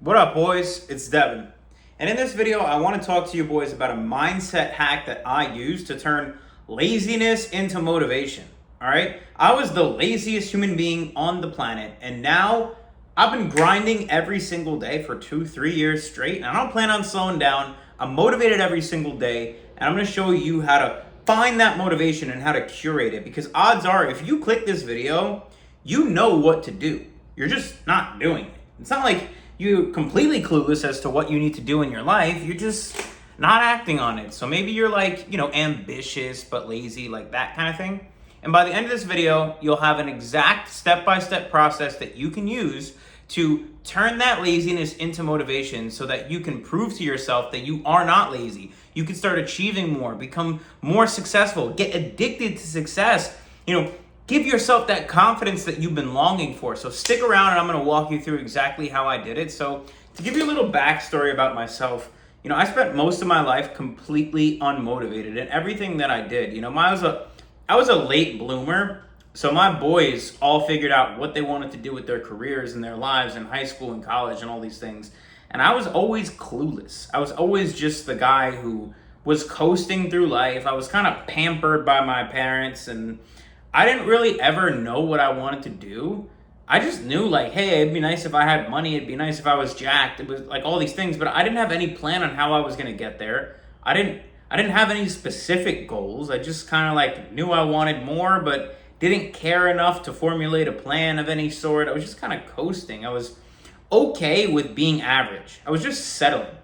What up, boys? It's Devin. And in this video, I want to talk to you boys about a mindset hack that I use to turn laziness into motivation. All right? I was the laziest human being on the planet, and now I've been grinding every single day for 2-3 years straight, and I don't plan on slowing down. I'm motivated every single day, and I'm going to show you how to find that motivation and how to curate it, because odds are if you click this video, you know what to do. You're just not doing it. It's not like you're completely clueless as to what you need to do in your life. You're just not acting on it. So maybe you're like, ambitious but lazy, like that kind of thing. And by the end of this video, you'll have an exact step-by-step process that you can use to turn that laziness into motivation so that you can prove to yourself that you are not lazy. You can start achieving more, become more successful, get addicted to success, give yourself that confidence that you've been longing for. So stick around and I'm going to walk you through exactly how I did it. So to give you a little backstory about myself, I spent most of my life completely unmotivated in everything that I did. I was a late bloomer. So my boys all figured out what they wanted to do with their careers and their lives in high school and college and all these things. And I was always clueless. I was always just the guy who was coasting through life. I was kind of pampered by my parents, and I didn't really ever know what I wanted to do. I just knew hey, it'd be nice if I had money. It'd be nice if I was jacked. It was like all these things, but I didn't have any plan on how I was going to get there. I didn't have any specific goals. I just kind of knew I wanted more, but didn't care enough to formulate a plan of any sort. I was just kind of coasting. I was okay with being average. I was just settling.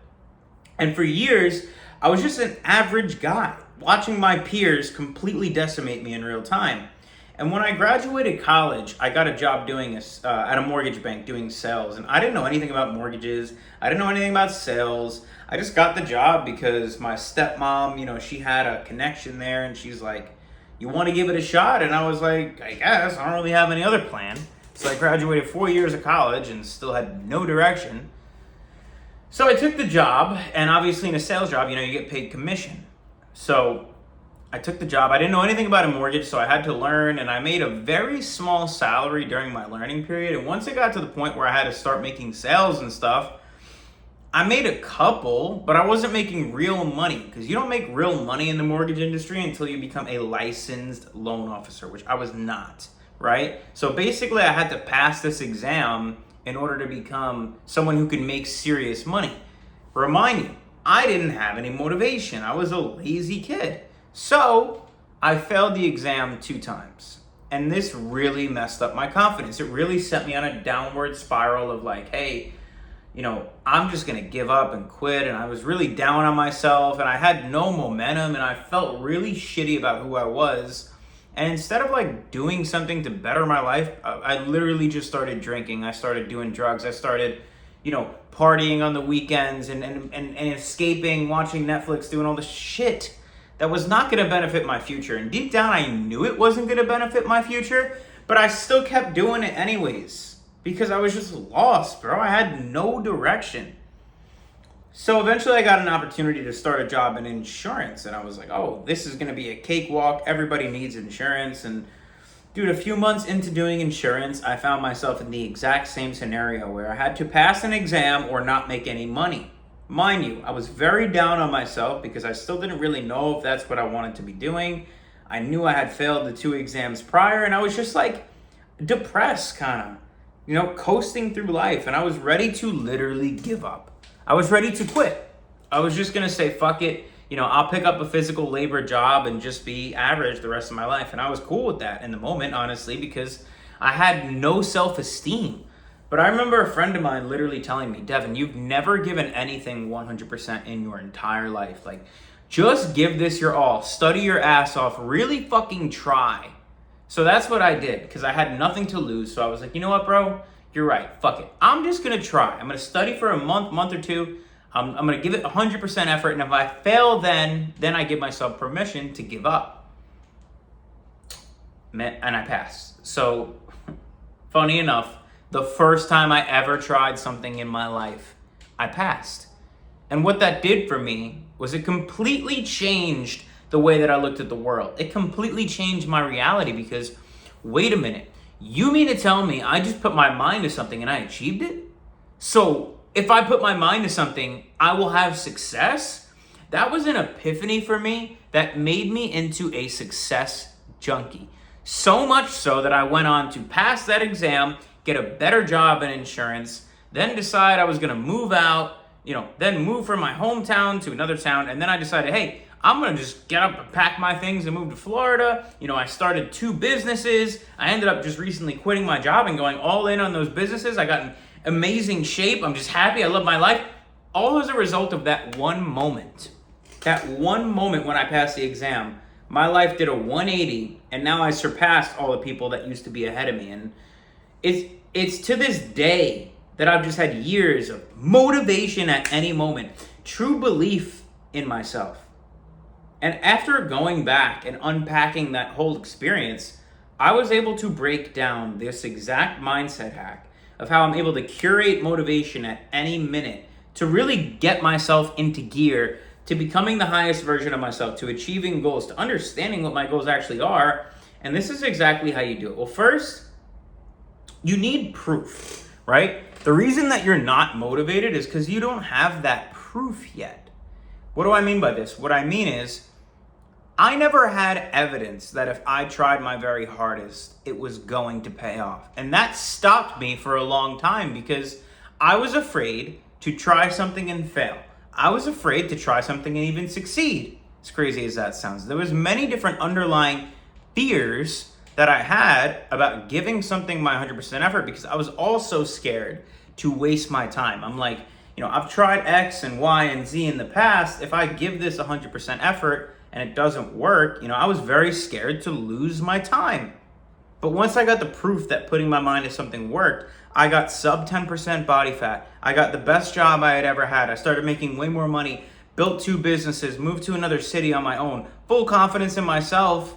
And for years, I was just an average guy, watching my peers completely decimate me in real time. And when I graduated college, I got a job doing at a mortgage bank doing sales. And I didn't know anything about mortgages. I didn't know anything about sales. I just got the job because my stepmom, she had a connection there, and she's like, "You want to give it a shot?" And I was like, "I guess. I don't really have any other plan." So I graduated 4 years of college and still had no direction. So I took the job, and obviously in a sales job, you get paid commission. So I took the job. I didn't know anything about a mortgage, so I had to learn, and I made a very small salary during my learning period. And once it got to the point where I had to start making sales and stuff, I made a couple, but I wasn't making real money, because you don't make real money in the mortgage industry until you become a licensed loan officer, which I was not, right? So basically I had to pass this exam in order to become someone who could make serious money. Remind you, I didn't have any motivation. I was a lazy kid. So I failed the exam 2 times. And this really messed up my confidence. It really sent me on a downward spiral of hey, I'm just going to give up and quit. And I was really down on myself, and I had no momentum, and I felt really shitty about who I was. And instead of doing something to better my life, I literally just started drinking. I started doing drugs. I started, partying on the weekends and escaping, watching Netflix, doing all the shit that was not going to benefit my future. And deep down, I knew it wasn't going to benefit my future, but I still kept doing it anyways because I was just lost, bro. I had no direction. So eventually I got an opportunity to start a job in insurance, and I was like, oh, this is going to be a cakewalk. Everybody needs insurance. And dude, a few months into doing insurance, I found myself in the exact same scenario where I had to pass an exam or not make any money. Mind you, I was very down on myself because I still didn't really know if that's what I wanted to be doing. I knew I had failed the 2 exams prior, and I was just depressed kind of, coasting through life. And I was ready to literally give up. I was ready to quit. I was just going to say, fuck it. I'll pick up a physical labor job and just be average the rest of my life. And I was cool with that in the moment, honestly, because I had no self-esteem. But I remember a friend of mine literally telling me, Devin, you've never given anything 100% in your entire life. Just give this your all. Study your ass off. Really fucking try. So that's what I did, because I had nothing to lose. So I was like, you know what, bro? You're right. Fuck it. I'm just going to try. I'm going to study for a month or 2. I'm going to give it 100% effort. And if I fail, then I give myself permission to give up. And I passed. So funny enough, the first time I ever tried something in my life, I passed. And what that did for me was it completely changed the way that I looked at the world. It completely changed my reality because, wait a minute, you mean to tell me I just put my mind to something and I achieved it? So if I put my mind to something, I will have success. That was an epiphany for me that made me into a success junkie. So much so that I went on to pass that exam, get a better job in insurance, then decide I was going to move out, then move from my hometown to another town. And then I decided, hey, I'm going to just get up and pack my things and move to Florida. I started 2 businesses. I ended up just recently quitting my job and going all in on those businesses. I got in amazing shape. I'm just happy. I love my life. All as a result of that one moment. That one moment when I passed the exam, my life did a 180, and now I surpassed all the people that used to be ahead of me. And it's to this day that I've just had years of motivation at any moment, true belief in myself. And after going back and unpacking that whole experience, I was able to break down this exact mindset hack of how I'm able to curate motivation at any minute to really get myself into gear, to becoming the highest version of myself, to achieving goals, to understanding what my goals actually are. And this is exactly how you do it. Well, first, you need proof, right? The reason that you're not motivated is because you don't have that proof yet. What do I mean by this? What I mean is, I never had evidence that if I tried my very hardest, it was going to pay off. And that stopped me for a long time because I was afraid to try something and fail. I was afraid to try something and even succeed. As crazy as that sounds. There was many different underlying fears that I had about giving something my 100% effort because I was also scared to waste my time. I'm like, I've tried X and Y and Z in the past. If I give this 100% effort and it doesn't work, I was very scared to lose my time. But once I got the proof that putting my mind to something worked, I got sub 10% body fat. I got the best job I had ever had. I started making way more money, built 2 businesses, moved to another city on my own, full confidence in myself,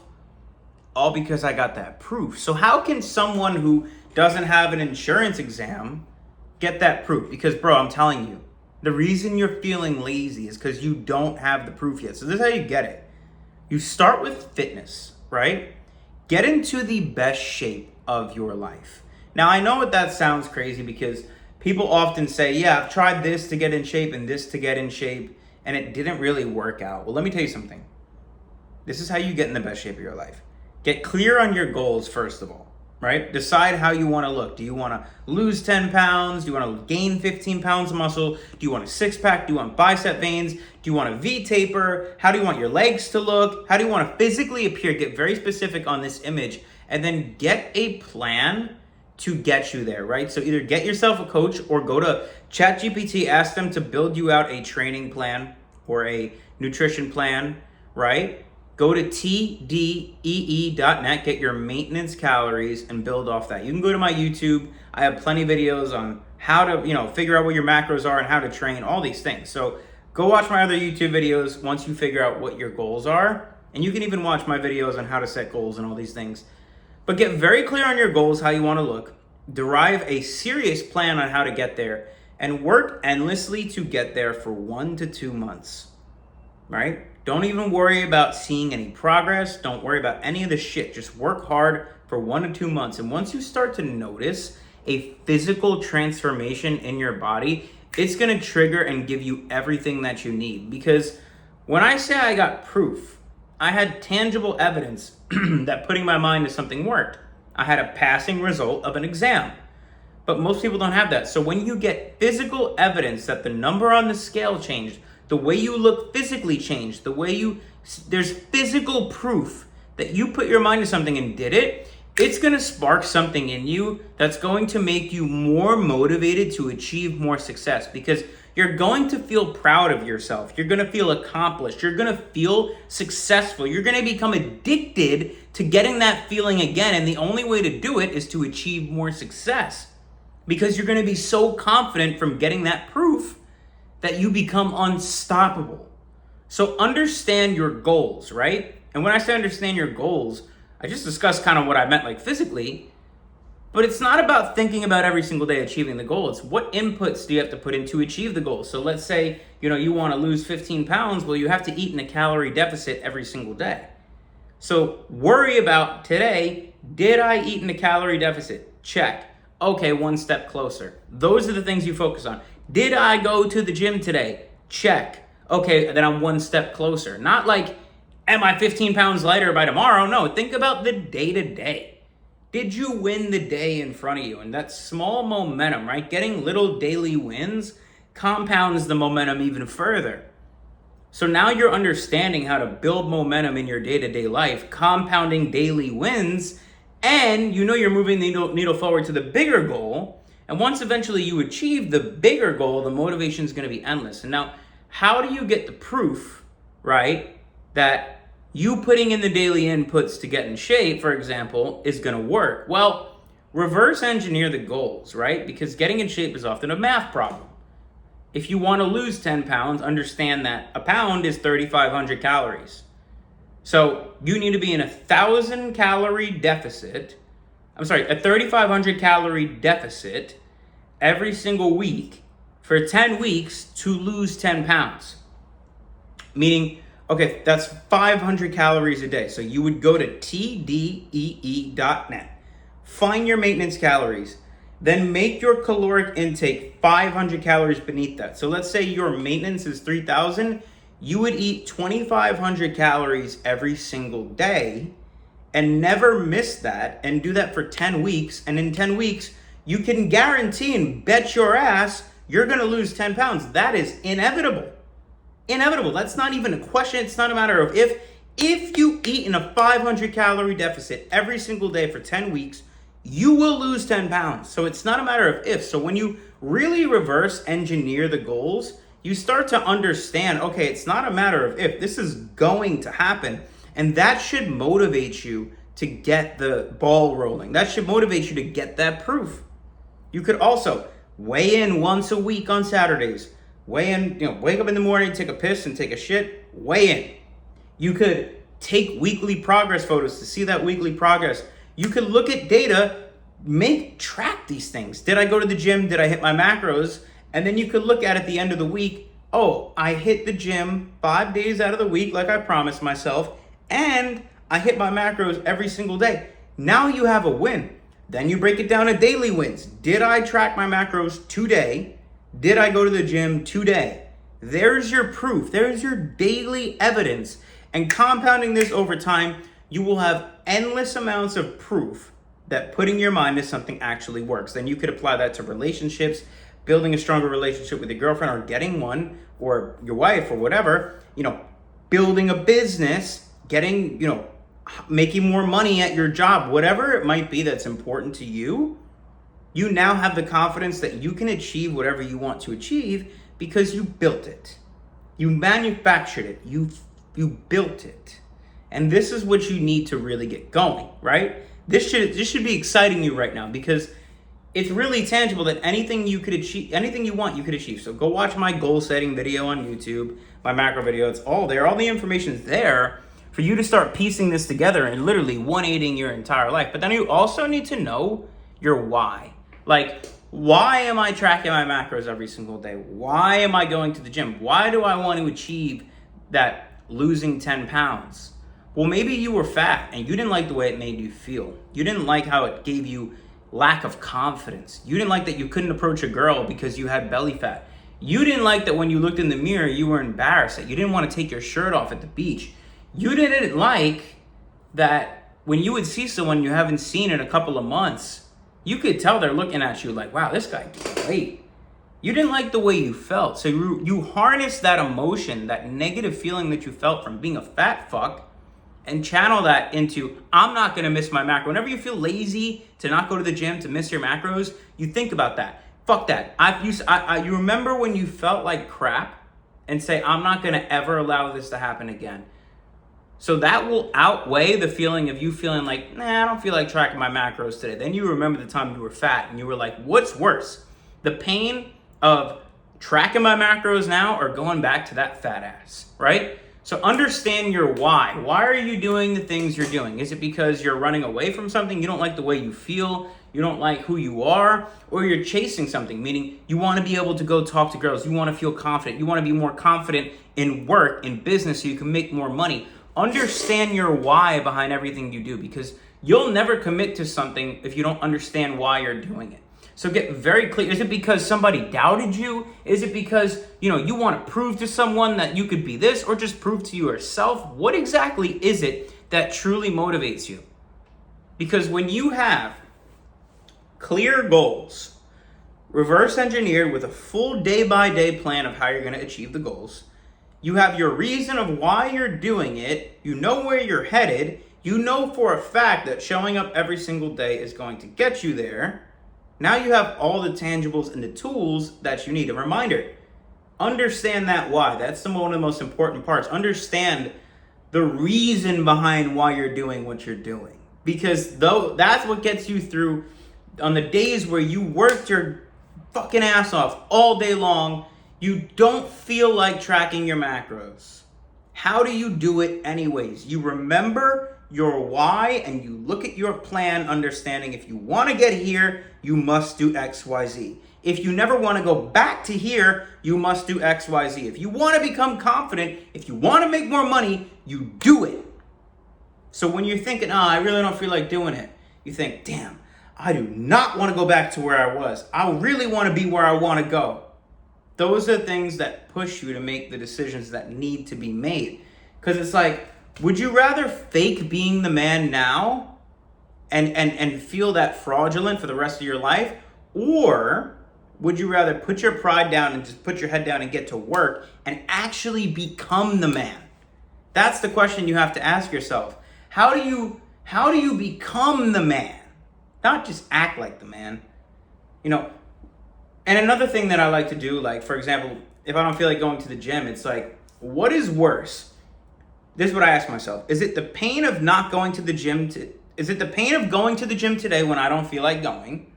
all because I got that proof. So how can someone who doesn't have an insurance exam get that proof? Because, bro, I'm telling you, the reason you're feeling lazy is because you don't have the proof yet. So this is how you get it. You start with fitness, right? Get into the best shape of your life. Now, I know that sounds crazy because people often say, yeah, I've tried this to get in shape and this to get in shape, and it didn't really work out. Well, let me tell you something. This is how you get in the best shape of your life. Get clear on your goals, first of all, right? Decide how you want to look. Do you want to lose 10 pounds? Do you want to gain 15 pounds of muscle? Do you want a 6-pack? Do you want bicep veins? Do you want a V-taper? How do you want your legs to look? How do you want to physically appear? Get very specific on this image and then get a plan to get you there, right? So either get yourself a coach or go to ChatGPT, ask them to build you out a training plan or a nutrition plan, right? Go to tdee.net, get your maintenance calories and build off that. You can go to my YouTube. I have plenty of videos on how to, figure out what your macros are and how to train, all these things. So go watch my other YouTube videos once you figure out what your goals are. And you can even watch my videos on how to set goals and all these things. But get very clear on your goals, how you want to look. Derive a serious plan on how to get there and work endlessly to get there for 1 to 2 months, right? Don't even worry about seeing any progress. Don't worry about any of the shit. Just work hard for 1 to 2 months. And once you start to notice a physical transformation in your body, it's going to trigger and give you everything that you need. Because when I say I got proof, I had tangible evidence that putting my mind to something worked. I had a passing result of an exam. But most people don't have that. So when you get physical evidence that the number on the scale changed, the way you look physically changed, there's physical proof that you put your mind to something and did it, it's going to spark something in you that's going to make you more motivated to achieve more success because you're going to feel proud of yourself. You're going to feel accomplished. You're going to feel successful. You're going to become addicted to getting that feeling again. And the only way to do it is to achieve more success because you're going to be so confident from getting that proof that you become unstoppable. So understand your goals, right? And when I say understand your goals, I just discussed kind of what I meant like physically, but it's not about thinking about every single day achieving the goal. It's what inputs do you have to put in to achieve the goal. So let's say, you want to lose 15 pounds. Well, you have to eat in a calorie deficit every single day. So worry about today, did I eat in a calorie deficit? Check. Okay, 1 step closer. Those are the things you focus on. Did I go to the gym today? Check. Okay, then I'm one step closer. Not like, am I 15 pounds lighter by tomorrow? No, think about the day to day. Did you win the day in front of you? And that small momentum, right? Getting little daily wins compounds the momentum even further. So now you're understanding how to build momentum in your day-to-day life, compounding daily wins, and you know you're moving the needle forward to the bigger goal. And once eventually you achieve the bigger goal, the motivation is going to be endless. And now, how do you get the proof, right, that you putting in the daily inputs to get in shape, for example, is going to work? Well, reverse engineer the goals, right? Because getting in shape is often a math problem. If you want to lose 10 pounds, understand that a pound is 3,500 calories. So you need to be in a 1,000 calorie deficit. A 3,500 calorie deficit every single week for 10 weeks to lose 10 pounds. Meaning, okay, that's 500 calories a day. So you would go to tdee.net, find your maintenance calories, then make your caloric intake 500 calories beneath that. So let's say your maintenance is 3,000. You would eat 2,500 calories every single day and never miss that, and do that for 10 weeks. And in 10 weeks, you can guarantee and bet your ass you're going to lose 10 pounds. That is inevitable. Inevitable. That's not even a question. It's not a matter of if. If you eat in a 500 calorie deficit every single day for 10 weeks, you will lose 10 pounds. So it's not a matter of if. So when you really reverse engineer the goals, you start to understand, okay, it's not a matter of if. This is going to happen. And that should motivate you to get the ball rolling. That should motivate you to get that proof. You could also weigh in once a week on Saturdays. Weigh in, wake up in the morning, take a piss and take a shit, weigh in. You could take weekly progress photos to see that weekly progress. You could look at data, track these things. Did I go to the gym? Did I hit my macros? And then you could look at the end of the week, oh, I hit the gym 5 days out of the week like I promised myself, and I hit my macros every single day. Now you have a win. Then you break it down to daily wins. Did I track my macros today? Did I go to the gym today? There's your proof. There's your daily evidence. And compounding this over time, you will have endless amounts of proof that putting your mind to something actually works. Then you could apply that to relationships, building a stronger relationship with your girlfriend or getting one, or your wife or whatever, building a business, getting, making more money at your job, whatever it might be that's important to you. You now have the confidence that you can achieve whatever you want to achieve because you built it. You manufactured it. You built it. And this is what you need to really get going, right? This should be exciting you right now because it's really tangible that anything you could achieve, anything you want, you could achieve. So go watch my goal setting video on YouTube, my macro video. It's all there. All the information is there for you to start piecing this together and literally 180ing your entire life. But then you also need to know your why. Like, why am I tracking my macros every single day? Why am I going to the gym? Why do I want to achieve that losing 10 pounds? Well, maybe you were fat and you didn't like the way it made you feel. You didn't like how it gave you lack of confidence. You didn't like that you couldn't approach a girl because you had belly fat. You didn't like that when you looked in the mirror, you were embarrassed, that you didn't want to take your shirt off at the beach. You didn't like that when you would see someone you haven't seen in a couple of months, you could tell they're looking at you like, wow, this guy gained weight. You didn't like the way you felt. So you harness that emotion, that negative feeling that you felt from being a fat fuck, and channel that into, I'm not going to miss my macro. Whenever you feel lazy to not go to the gym, to miss your macros, you think about that. Fuck that. You remember when you felt like crap and say, I'm not going to ever allow this to happen again. So that will outweigh the feeling of you feeling like, I don't feel like tracking my macros today. Then you remember the time you were fat and you were like, what's worse? The pain of tracking my macros now or going back to that fat ass, right? So understand your why. Why are you doing the things you're doing? Is it because you're running away from something? You don't like the way you feel? You don't like who you are? Or you're chasing something, meaning you want to be able to go talk to girls. You want to feel confident. You want to be more confident in work, in business, so you can make more money. Understand your why behind everything you do, because you'll never commit to something if you don't understand why you're doing it. So get very clear. Is it because somebody doubted you? Is it because, you want to prove to someone that you could be this, or just prove to yourself? What exactly is it that truly motivates you? Because when you have clear goals, reverse engineered with a full day-by-day plan of how you're going to achieve the goals, you have your reason of why you're doing it, you know where you're headed, you know for a fact that showing up every single day is going to get you there. Now you have all the tangibles and the tools that you need. A reminder, understand that why. That's one of the most important parts. Understand the reason behind why you're doing what you're doing. Because that's what gets you through on the days where you worked your fucking ass off all day long. You don't feel like tracking your macros. How do you do it anyways? You remember your why and you look at your plan, understanding if you want to get here, you must do X, Y, Z. If you never want to go back to here, you must do X, Y, Z. If you want to become confident, if you want to make more money, you do it. So when you're thinking, I really don't feel like doing it, you think, damn, I do not want to go back to where I was. I really want to be where I want to go. Those are things that push you to make the decisions that need to be made. Because it's like, would you rather fake being the man now and feel that fraudulent for the rest of your life? Or would you rather put your pride down and just put your head down and get to work and actually become the man? That's the question you have to ask yourself. How do you become the man? Not just act like the man. And another thing that I like to do, like, for example, if I don't feel like going to the gym, it's like, what is worse? This is what I ask myself. Is it the pain of not going to the gym? Is it the pain of going to the gym today when I don't feel like going?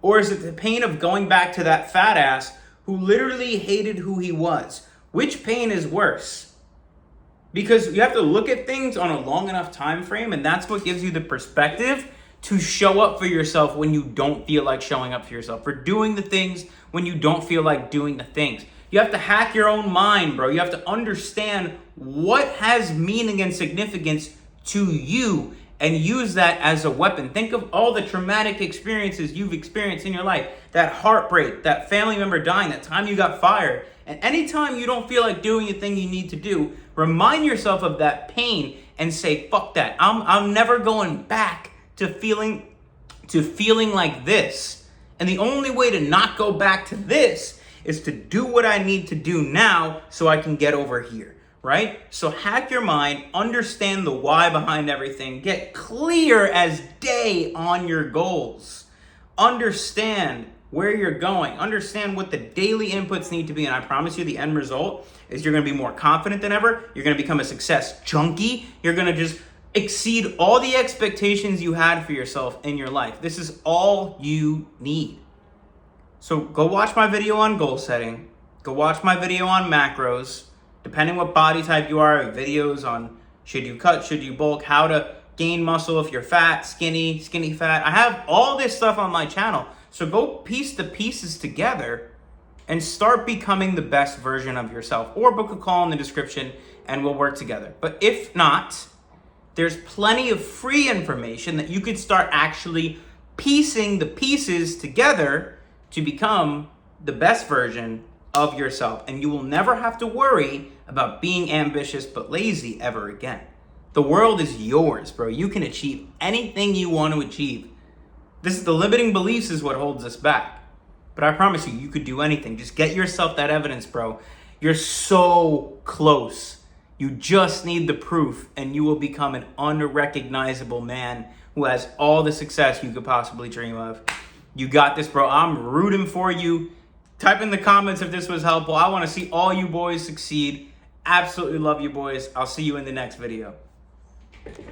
Or is it the pain of going back to that fat ass who literally hated who he was? Which pain is worse? Because you have to look at things on a long enough time frame, and that's what gives you the perspective to show up for yourself when you don't feel like showing up for yourself, for doing the things when you don't feel like doing the things. You have to hack your own mind, bro. You have to understand what has meaning and significance to you and use that as a weapon. Think of all the traumatic experiences you've experienced in your life, that heartbreak, that family member dying, that time you got fired. And anytime you don't feel like doing the thing you need to do, remind yourself of that pain and say, fuck that. I'm never going back to feeling like this. And the only way to not go back to this is to do what I need to do now so I can get over here, right? So hack your mind, understand the why behind everything, get clear as day on your goals, understand where you're going, understand what the daily inputs need to be, and I promise you the end result is you're going to be more confident than ever, you're going to become a success junkie, you're going to just exceed all the expectations you had for yourself in your life. This is all you need. So go watch my video on goal setting. Go watch my video on macros. Depending what body type you are, I have videos on should you cut, should you bulk, how to gain muscle if you're fat, skinny fat. I have all this stuff on my channel. So go piece the pieces together and start becoming the best version of yourself. Or book a call in the description and we'll work together. But if not, there's plenty of free information that you could start actually piecing the pieces together to become the best version of yourself. And you will never have to worry about being ambitious but lazy ever again. The world is yours, bro. You can achieve anything you want to achieve. This is the limiting beliefs is what holds us back. But I promise you, you could do anything. Just get yourself that evidence, bro. You're so close. You just need the proof and you will become an unrecognizable man who has all the success you could possibly dream of. You got this, bro. I'm rooting for you. Type in the comments if this was helpful. I want to see all you boys succeed. Absolutely love you boys. I'll see you in the next video.